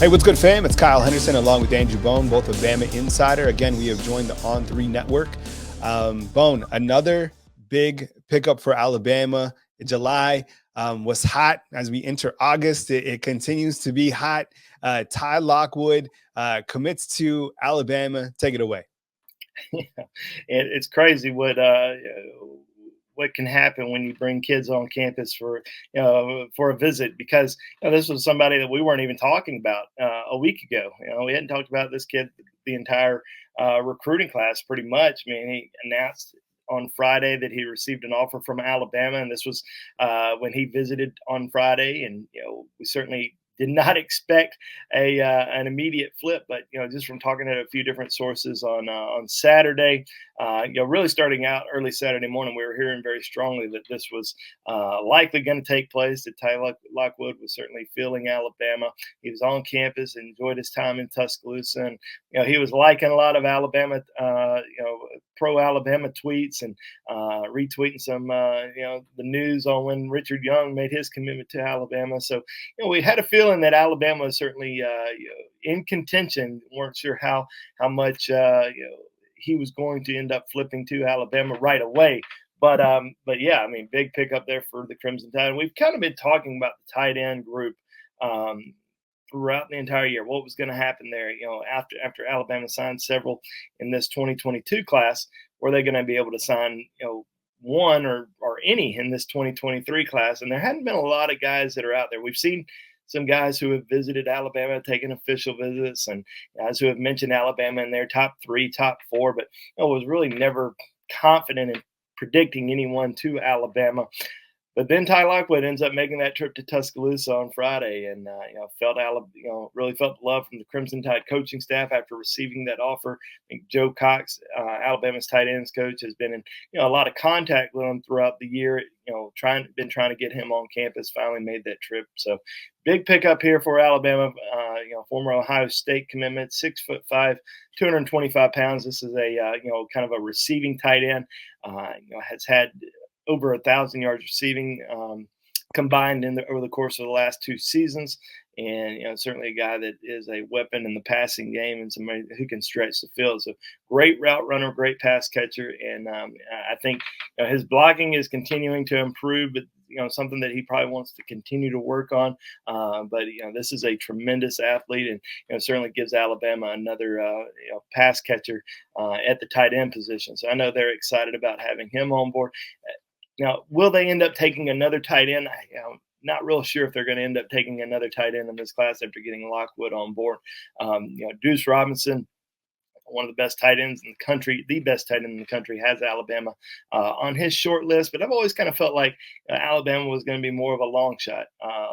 Hey, what's good, fam? It's Kyle Henderson along with Andrew Bone, both of Bama Insider. Again, we have joined the On3 Network. Bone, another big pickup for Alabama. July was hot as we enter August. It continues to be hot. Ty Lockwood commits to Alabama. Take it away. It's crazy what can happen when you bring kids on campus for a visit, because this was somebody that we weren't even talking about a week ago. We hadn't talked about this kid the entire recruiting class pretty much. I mean, he announced on Friday that he received an offer from Alabama, and this was when he visited on Friday. And we certainly did not expect an immediate flip, but just from talking to a few different sources on Saturday, really starting out early Saturday morning, we were hearing very strongly that this was likely going to take place. That Ty Lockwood was certainly feeling Alabama. He was on campus, enjoyed his time in Tuscaloosa, and he was liking a lot of Alabama, pro Alabama tweets and retweeting some, the news on when Richard Young made his commitment to Alabama. So, we had a feeling that Alabama was certainly in contention. Weren't sure how much he was going to end up flipping to Alabama right away. But yeah, I mean, big pickup there for the Crimson Tide. And we've kind of been talking about the tight end group throughout the entire year. What was going to happen there? After Alabama signed several in this 2022 class, were they going to be able to sign one or any in this 2023 class? And there hadn't been a lot of guys that are out there. We've seen some guys who have visited Alabama, taken official visits, and guys who have mentioned Alabama in their top 3, top 4, but was really never confident in predicting anyone to Alabama. But then Ty Lockwood ends up making that trip to Tuscaloosa on Friday, and really felt the love from the Crimson Tide coaching staff after receiving that offer. I think Joe Cox, Alabama's tight ends coach, has been in a lot of contact with him throughout the year. Trying to get him on campus. Finally made that trip. So big pickup here for Alabama. Former Ohio State commitment, 6'5", 225 pounds. This is a kind of a receiving tight end. Has had over 1,000 yards receiving combined over the course of the last 2 seasons. And, certainly a guy that is a weapon in the passing game and somebody who can stretch the field. So great route runner, great pass catcher. And I think his blocking is continuing to improve, but, something that he probably wants to continue to work on. But this is a tremendous athlete, and certainly gives Alabama another pass catcher at the tight end position. So I know they're excited about having him on board. Now, will they end up taking another tight end? Not real sure if they're going to end up taking another tight end in this class after getting Lockwood on board. Deuce Robinson, one of the best tight ends in the country, the best tight end in the country, has Alabama on his short list. But I've always kind of felt like Alabama was going to be more of a long shot.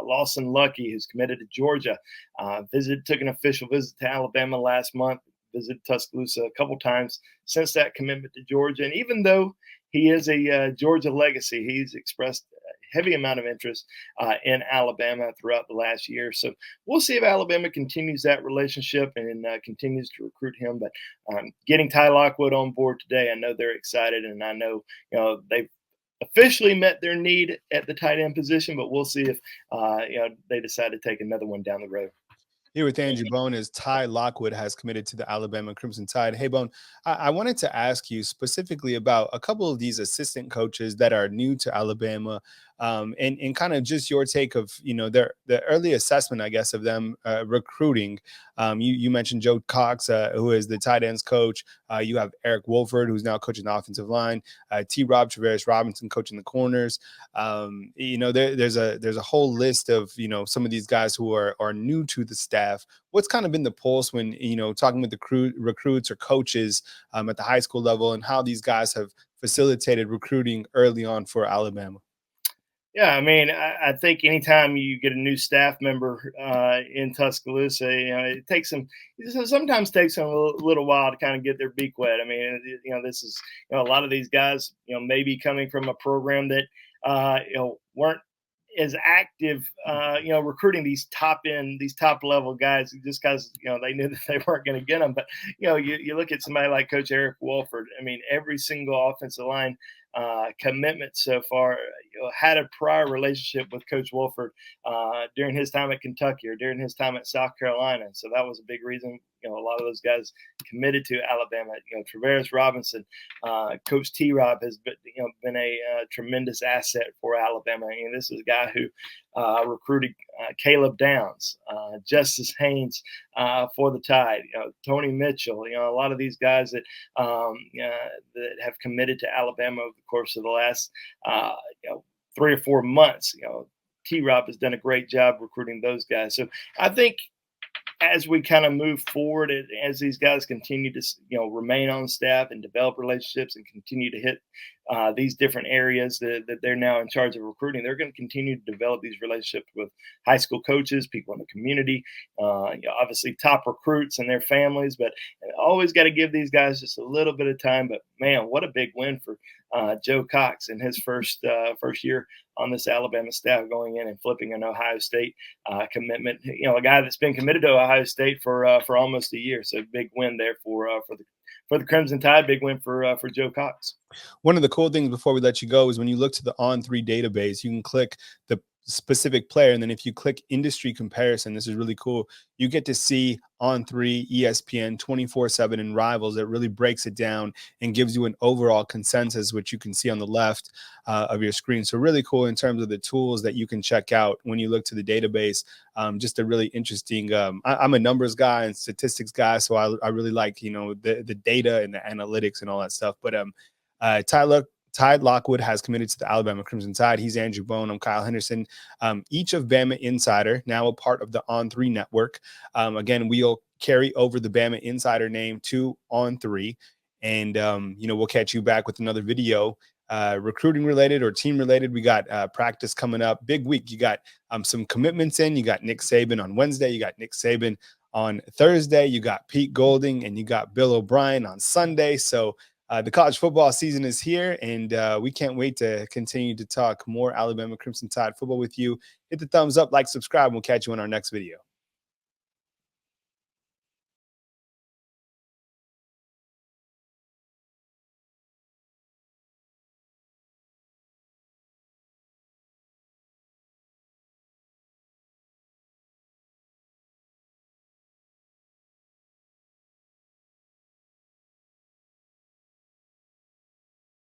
Lawson Lucky, who's committed to Georgia, took an official visit to Alabama last month, visited Tuscaloosa a couple times since that commitment to Georgia. And even though he is a Georgia legacy, he's expressed a heavy amount of interest in Alabama throughout the last year. So we'll see if Alabama continues that relationship and continues to recruit him. But getting Ty Lockwood on board today, I know they're excited, and I know they've officially met their need at the tight end position. But we'll see if they decide to take another one down the road. Here with Andrew Bone is Ty Lockwood has committed to the Alabama Crimson Tide. Hey, Bone, I wanted to ask you specifically about a couple of these assistant coaches that are new to Alabama, and kind of just your take of, the early assessment, I guess, of them recruiting. You mentioned Joe Cox, who is the tight ends coach. You have Eric Wolford, who's now coaching the offensive line. Rob Travaris Robinson coaching the corners. There's a whole list of, some of these guys who are new to the staff. What's kind of been the pulse when, talking with the recruits or coaches at the high school level, and how these guys have facilitated recruiting early on for Alabama? Yeah, I mean, I think anytime you get a new staff member in Tuscaloosa, it sometimes takes them a little while to kind of get their beak wet. I mean, this is, a lot of these guys, maybe coming from a program that, weren't as active, recruiting these top level guys just because, they knew that they weren't going to get them. But, you look at somebody like Coach Eric Wolford. I mean, every single offensive line commitments so far. Had a prior relationship with Coach Wolford during his time at Kentucky or during his time at South Carolina, so that was a big reason. A lot of those guys committed to Alabama. Travaris Robinson, Coach T. Rob has been a tremendous asset for Alabama. This is a guy who recruited Caleb Downs, Justice Haynes for the Tide, Tony Mitchell. A lot of these guys that that have committed to Alabama over the course of the last 3 or 4 months. T. Rob has done a great job recruiting those guys. So I think as we kind of move forward, as these guys continue to remain on staff and develop relationships and continue to hit these different areas that they're now in charge of recruiting, they're going to continue to develop these relationships with high school coaches, people in the community, obviously top recruits and their families. But always got to give these guys just a little bit of time. But man, what a big win for Joe Cox in his first year on this Alabama staff, going in and flipping an Ohio State commitment. A guy that's been committed to Ohio State for almost a year. So big win there for the Crimson Tide. Big win for Joe Cox. One of the cool things before we let you go is when you look to the On3 database, you can click the specific player, and then if you click industry comparison, this is really cool, you get to see On3, ESPN, 24/7, and Rivals. That really breaks it down and gives you an overall consensus, which you can see on the left of your screen. So really cool in terms of the tools that you can check out when you look to the database. Just a really interesting, I'm a numbers guy and statistics guy, so I really like the data and the analytics and all that stuff. But Ty Lockwood has committed to the Alabama Crimson Tide. He's Andrew Bone. I'm Kyle Henderson. Each of Bama Insider, now a part of the On3 network. Again, we'll carry over the Bama Insider name to On3. And, we'll catch you back with another video, recruiting related or team related. We got practice coming up. Big week. You got some commitments in. You got Nick Saban on Wednesday. You got Nick Saban on Thursday. You got Pete Golding and you got Bill O'Brien on Sunday. So the college football season is here, and we can't wait to continue to talk more Alabama Crimson Tide football with you. Hit the thumbs up, like, subscribe, and we'll catch you in our next video.